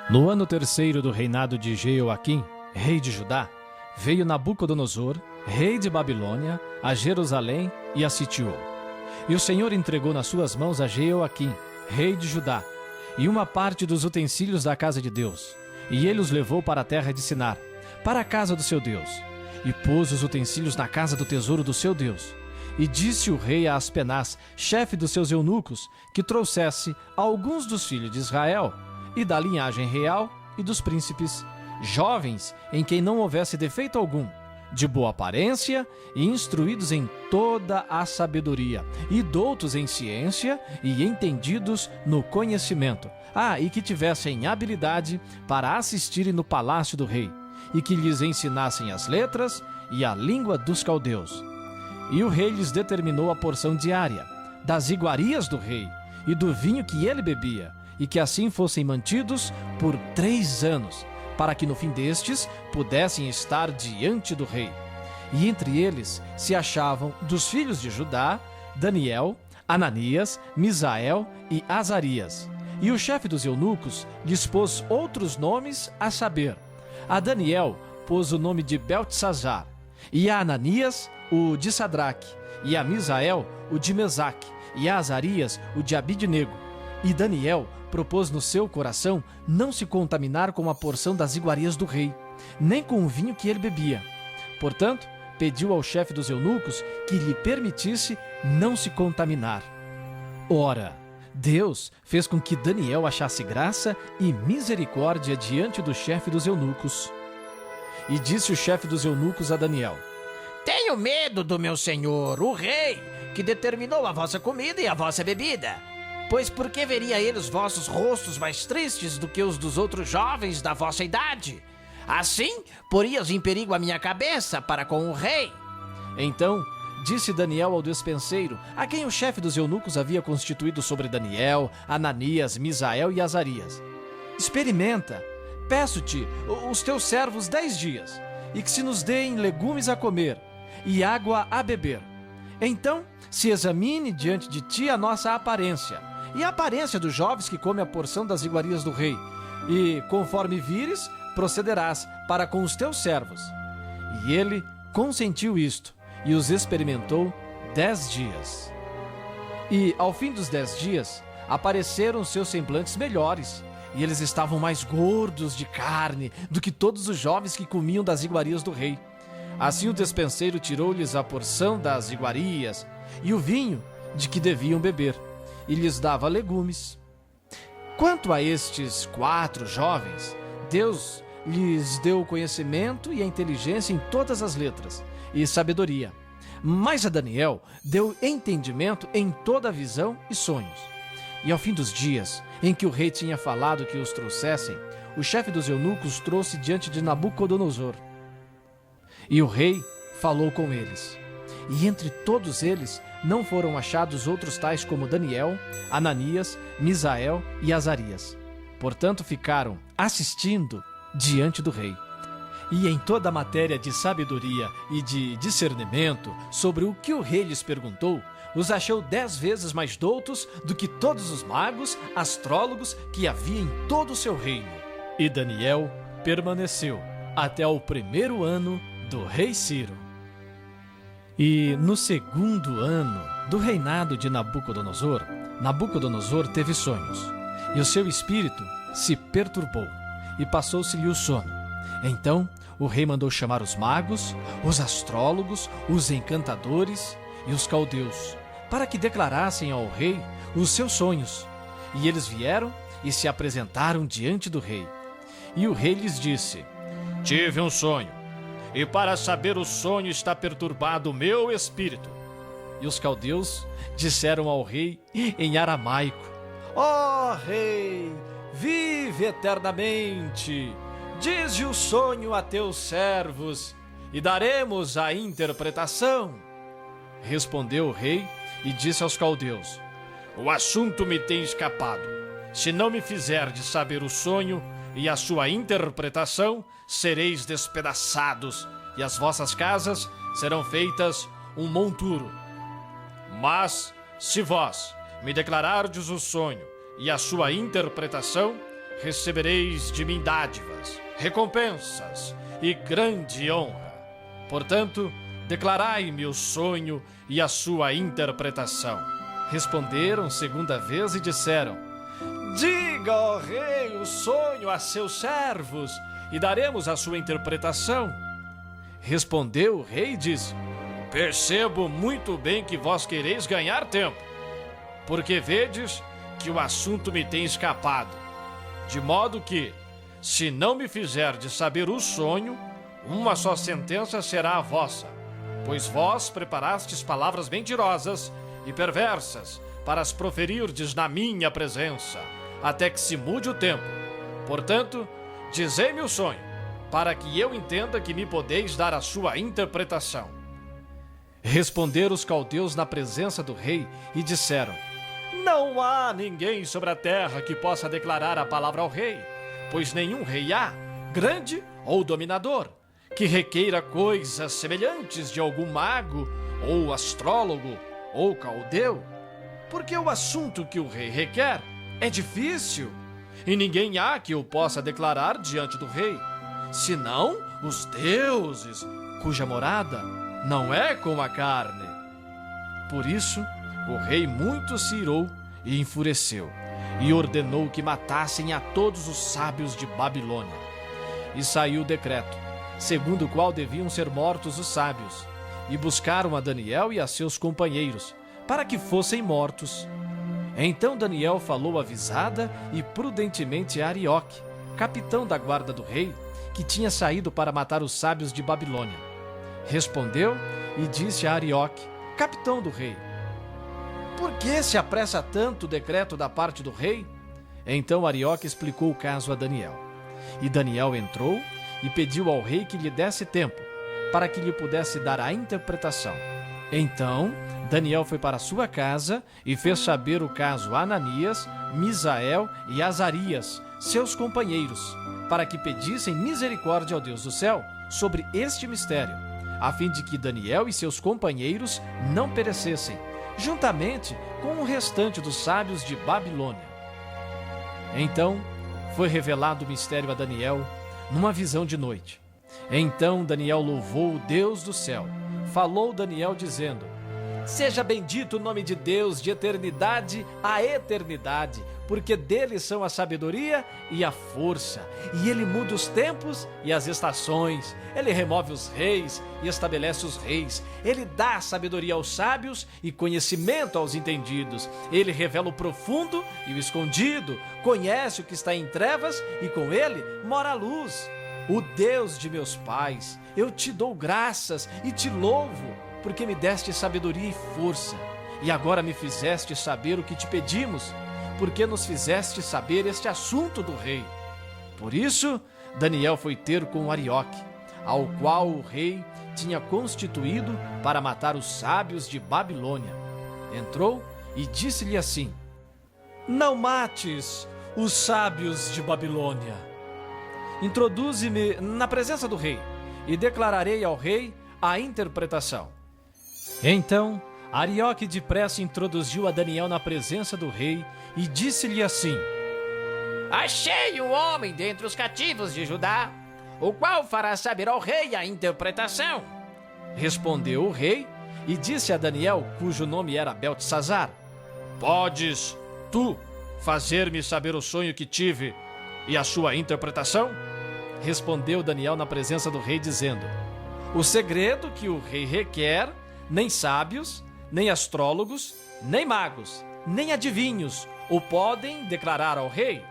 No ano terceiro do reinado de Jeoaquim, rei de Judá, veio Nabucodonosor, rei de Babilônia, a Jerusalém e a sitiou. E o Senhor entregou nas suas mãos a Jeoaquim, rei de Judá, e uma parte dos utensílios da casa de Deus. E ele os levou para a terra de Sinar, para a casa do seu Deus, e pôs os utensílios na casa do tesouro do seu Deus. E disse o rei a Aspenaz, chefe dos seus eunucos, que trouxesse alguns dos filhos de Israel, e da linhagem real e dos príncipes, jovens em quem não houvesse defeito algum, de boa aparência e instruídos em toda a sabedoria, e doutos em ciência e entendidos no conhecimento. E que tivessem habilidade para assistirem no palácio do rei, e que lhes ensinassem as letras e a língua dos caldeus. E o rei lhes determinou a porção diária, das iguarias do rei, e do vinho que ele bebia, e que assim fossem mantidos por 3 anos, para que no fim destes pudessem estar diante do rei. E entre eles se achavam dos filhos de Judá, Daniel, Ananias, Misael e Azarias. E o chefe dos eunucos lhes pôs outros nomes, a saber, a Daniel pôs o nome de Beltesazar, e a Ananias o de Sadraque, e a Misael o de Mesaque, e a Azarias o de Abidnego. E Daniel propôs no seu coração não se contaminar com a porção das iguarias do rei, nem com o vinho que ele bebia. Portanto, pediu ao chefe dos eunucos que lhe permitisse não se contaminar. Ora, Deus fez com que Daniel achasse graça e misericórdia diante do chefe dos eunucos. E disse o chefe dos eunucos a Daniel: Tenho medo do meu senhor, o rei, que determinou a vossa comida e a vossa bebida. Pois por que veria ele os vossos rostos mais tristes do que os dos outros jovens da vossa idade? Assim, porias em perigo a minha cabeça para com o rei. Então disse Daniel ao despenseiro, a quem o chefe dos eunucos havia constituído sobre Daniel, Ananias, Misael e Azarias: Experimenta, peço-te, os teus servos 10 dias, e que se nos deem legumes a comer e água a beber. Então se examine diante de ti a nossa aparência, e a aparência dos jovens que comem a porção das iguarias do rei, e, conforme vires, procederás para com os teus servos. E ele consentiu isto, e os experimentou 10 dias. E, ao fim dos 10 dias, apareceram seus semblantes melhores, e eles estavam mais gordos de carne do que todos os jovens que comiam das iguarias do rei. Assim o despenseiro tirou-lhes a porção das iguarias e o vinho de que deviam beber, e lhes dava legumes. Quanto a estes 4 jovens, Deus lhes deu o conhecimento e a inteligência em todas as letras, e sabedoria. Mas a Daniel deu entendimento em toda a visão e sonhos. E ao fim dos dias, em que o rei tinha falado que os trouxessem, o chefe dos eunucos trouxe diante de Nabucodonosor. E o rei falou com eles. E entre todos eles não foram achados outros tais como Daniel, Ananias, Misael e Azarias. Portanto, ficaram assistindo diante do rei. E em toda a matéria de sabedoria e de discernimento sobre o que o rei lhes perguntou, os achou 10 vezes mais doutos do que todos os magos, astrólogos que havia em todo o seu reino. E Daniel permaneceu até o 1º ano do rei Ciro. E no 2º ano do reinado de Nabucodonosor, Nabucodonosor teve sonhos, e o seu espírito se perturbou, e passou-se-lhe o sono. Então o rei mandou chamar os magos, os astrólogos, os encantadores e os caldeus, para que declarassem ao rei os seus sonhos. E eles vieram e se apresentaram diante do rei. E o rei lhes disse: Tive um sonho, e para saber o sonho está perturbado o meu espírito. E os caldeus disseram ao rei em aramaico: Ó rei, vive eternamente. Dize o sonho a teus servos, e daremos a interpretação. Respondeu o rei e disse aos caldeus: O assunto me tem escapado. Se não me fizerdes saber o sonho e a sua interpretação, sereis despedaçados, e as vossas casas serão feitas um monturo. Mas, se vós me declarardes o sonho e a sua interpretação, recebereis de mim dádivas, recompensas e grande honra. Portanto, declarai-me o sonho e a sua interpretação. Responderam segunda vez e disseram: diga, ó rei, o sonho a seus servos, e daremos a sua interpretação. Respondeu o rei e disse: percebo muito bem que vós quereis ganhar tempo, porque vedes que o assunto me tem escapado, de modo que, se não me fizerdes saber o sonho, uma só sentença será a vossa, pois vós preparastes palavras mentirosas e perversas para as proferirdes na minha presença, até que se mude o tempo. Portanto, dizei-me o sonho, para que eu entenda que me podeis dar a sua interpretação. Responderam os caldeus na presença do rei e disseram: não há ninguém sobre a terra que possa declarar a palavra ao rei, pois nenhum rei há, grande ou dominador, que requeira coisas semelhantes de algum mago, ou astrólogo, ou caldeu, porque o assunto que o rei requer é difícil, e ninguém há que o possa declarar diante do rei, senão os deuses, cuja morada não é com a carne. Por isso, o rei muito se irou e enfureceu, e ordenou que matassem a todos os sábios de Babilônia. E saiu o decreto, segundo o qual deviam ser mortos os sábios, e buscaram a Daniel e a seus companheiros, para que fossem mortos. Então Daniel falou avisada e prudentemente a Arioque, capitão da guarda do rei, que tinha saído para matar os sábios de Babilônia. Respondeu e disse a Arioque, capitão do rei: por que se apressa tanto o decreto da parte do rei? Então Arioque explicou o caso a Daniel. E Daniel entrou e pediu ao rei que lhe desse tempo, para que lhe pudesse dar a interpretação. Então Daniel foi para sua casa e fez saber o caso a Ananias, Misael e Azarias, seus companheiros, para que pedissem misericórdia ao Deus do céu sobre este mistério, a fim de que Daniel e seus companheiros não perecessem, juntamente com o restante dos sábios de Babilônia. Então foi revelado o mistério a Daniel numa visão de noite. Então Daniel louvou o Deus do céu. Falou Daniel dizendo: seja bendito o nome de Deus de eternidade a eternidade, porque dele são a sabedoria e a força, e ele muda os tempos e as estações, ele remove os reis e estabelece os reis, ele dá sabedoria aos sábios e conhecimento aos entendidos, ele revela o profundo e o escondido, conhece o que está em trevas e com ele mora a luz. O Deus de meus pais, eu te dou graças e te louvo, porque me deste sabedoria e força, e agora me fizeste saber o que te pedimos, porque nos fizeste saber este assunto do rei. Por isso, Daniel foi ter com Arioque, ao qual o rei tinha constituído para matar os sábios de Babilônia. Entrou e disse-lhe assim: não mates os sábios de Babilônia. Introduze-me na presença do rei, e declararei ao rei a interpretação. Então Arioque depressa introduziu a Daniel na presença do rei e disse-lhe assim: achei um homem dentre os cativos de Judá, o qual fará saber ao rei a interpretação. Respondeu o rei e disse a Daniel, cujo nome era Beltesazar: podes tu fazer-me saber o sonho que tive e a sua interpretação? Respondeu Daniel na presença do rei, dizendo: o segredo que o rei requer, nem sábios, nem astrólogos, nem magos, nem adivinhos o podem declarar ao rei.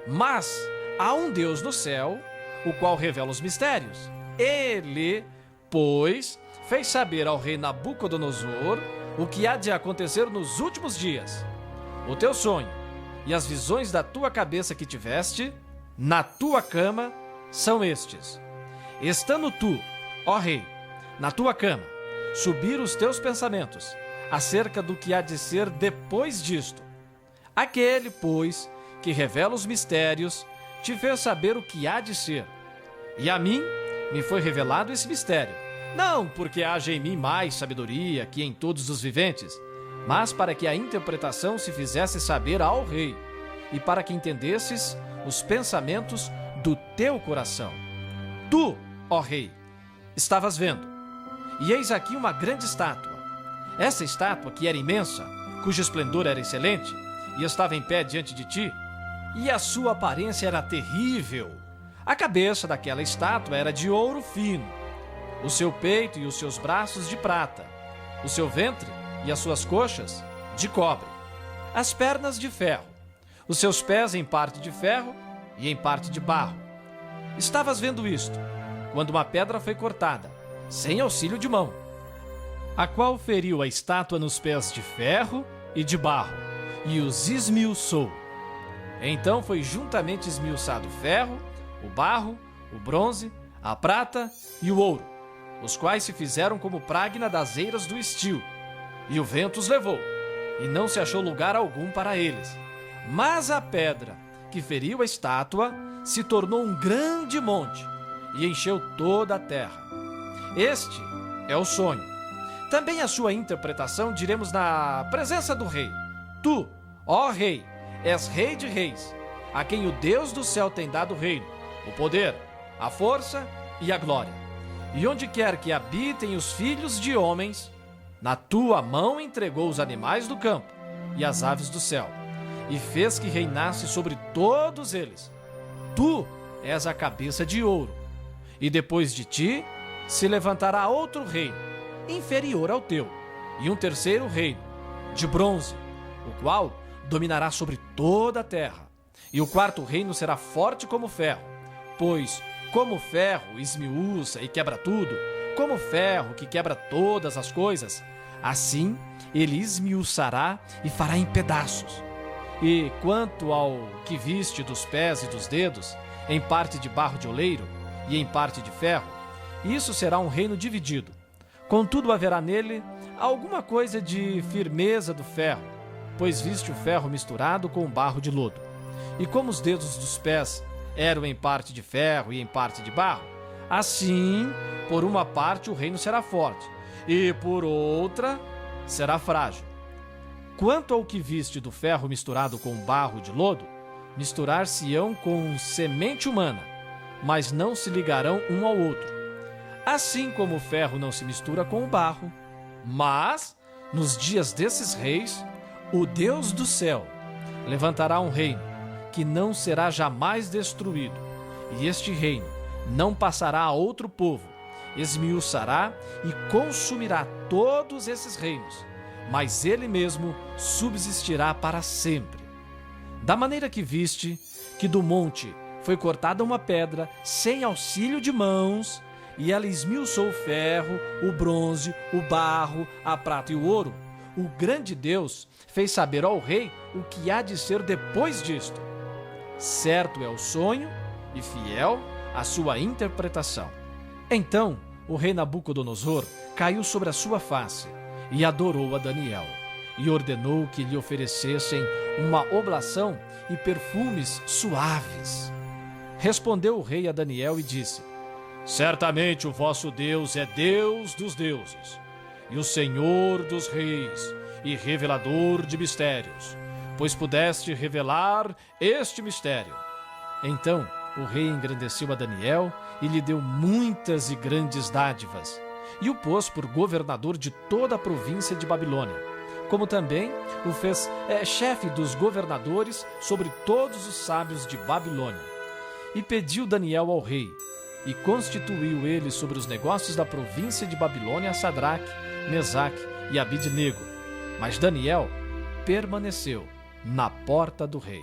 Mas há um Deus no céu, o qual revela os mistérios. Ele, pois, fez saber ao rei Nabucodonosor o que há de acontecer nos últimos dias. O teu sonho e as visões da tua cabeça que tiveste na tua cama são estes: estando tu, ó rei, na tua cama, subir os teus pensamentos acerca do que há de ser depois disto. Aquele, pois, que revela os mistérios, te fez saber o que há de ser. E a mim me foi revelado esse mistério, não porque haja em mim mais sabedoria que em todos os viventes, mas para que a interpretação se fizesse saber ao rei, e para que entendesses os pensamentos do teu coração. Tu, ó rei, estavas vendo, e eis aqui uma grande estátua. Essa estátua, que era imensa, cujo esplendor era excelente, e estava em pé diante de ti, e a sua aparência era terrível. A cabeça daquela estátua era de ouro fino, o seu peito e os seus braços de prata, o seu ventre e as suas coxas de cobre, as pernas de ferro, os seus pés em parte de ferro e em parte de barro. Estavas vendo isto, quando uma pedra foi cortada, sem auxílio de mão, a qual feriu a estátua nos pés de ferro e de barro, e os esmiuçou. Então foi juntamente esmiuçado o ferro, o barro, o bronze, a prata e o ouro, os quais se fizeram como prágna das eiras do estio, e o vento os levou, e não se achou lugar algum para eles. Mas a pedra que feriu a estátua se tornou um grande monte, e encheu toda a terra. Este é o sonho. Também a sua interpretação diremos na presença do rei. Tu, ó rei, és rei de reis, a quem o Deus do céu tem dado o reino, o poder, a força e a glória. E onde quer que habitem os filhos de homens, na tua mão entregou os animais do campo e as aves do céu, e fez que reinasse sobre todos eles. Tu és a cabeça de ouro, e depois de ti se levantará outro reino, inferior ao teu, e um terceiro reino, de bronze, o qual dominará sobre toda a terra. E o quarto reino será forte como ferro, pois, como o ferro esmiuça e quebra tudo, como o ferro que quebra todas as coisas, assim ele esmiuçará e fará em pedaços. E quanto ao que viste dos pés e dos dedos, em parte de barro de oleiro e em parte de ferro, isso será um reino dividido. Contudo, haverá nele alguma coisa de firmeza do ferro, pois viste o ferro misturado com o barro de lodo. E como os dedos dos pés eram em parte de ferro e em parte de barro, assim, por uma parte o reino será forte, e por outra será frágil. Quanto ao que viste do ferro misturado com barro de lodo, misturar-se-ão com semente humana, mas não se ligarão um ao outro. Assim como o ferro não se mistura com o barro, mas, nos dias desses reis, o Deus do céu levantará um reino que não será jamais destruído, e este reino não passará a outro povo, esmiuçará e consumirá todos esses reinos, mas ele mesmo subsistirá para sempre. Da maneira que viste que do monte foi cortada uma pedra sem auxílio de mãos, e ela esmiuçou o ferro, o bronze, o barro, a prata e o ouro, o grande Deus fez saber ao rei o que há de ser depois disto. Certo é o sonho e fiel a sua interpretação. Então o rei Nabucodonosor caiu sobre a sua face e adorou a Daniel, e ordenou que lhe oferecessem uma oblação e perfumes suaves. Respondeu o rei a Daniel e disse: Certamente o vosso Deus é Deus dos deuses, e o Senhor dos reis, e revelador de mistérios, pois pudeste revelar este mistério. Então o rei engrandeceu a Daniel e lhe deu muitas e grandes dádivas, e o pôs por governador de toda a província de Babilônia, como também o fez chefe dos governadores sobre todos os sábios de Babilônia. E pediu Daniel ao rei, e constituiu ele sobre os negócios da província de Babilônia a Sadraque, Mesaque e Abide-nego. Mas Daniel permaneceu na porta do rei.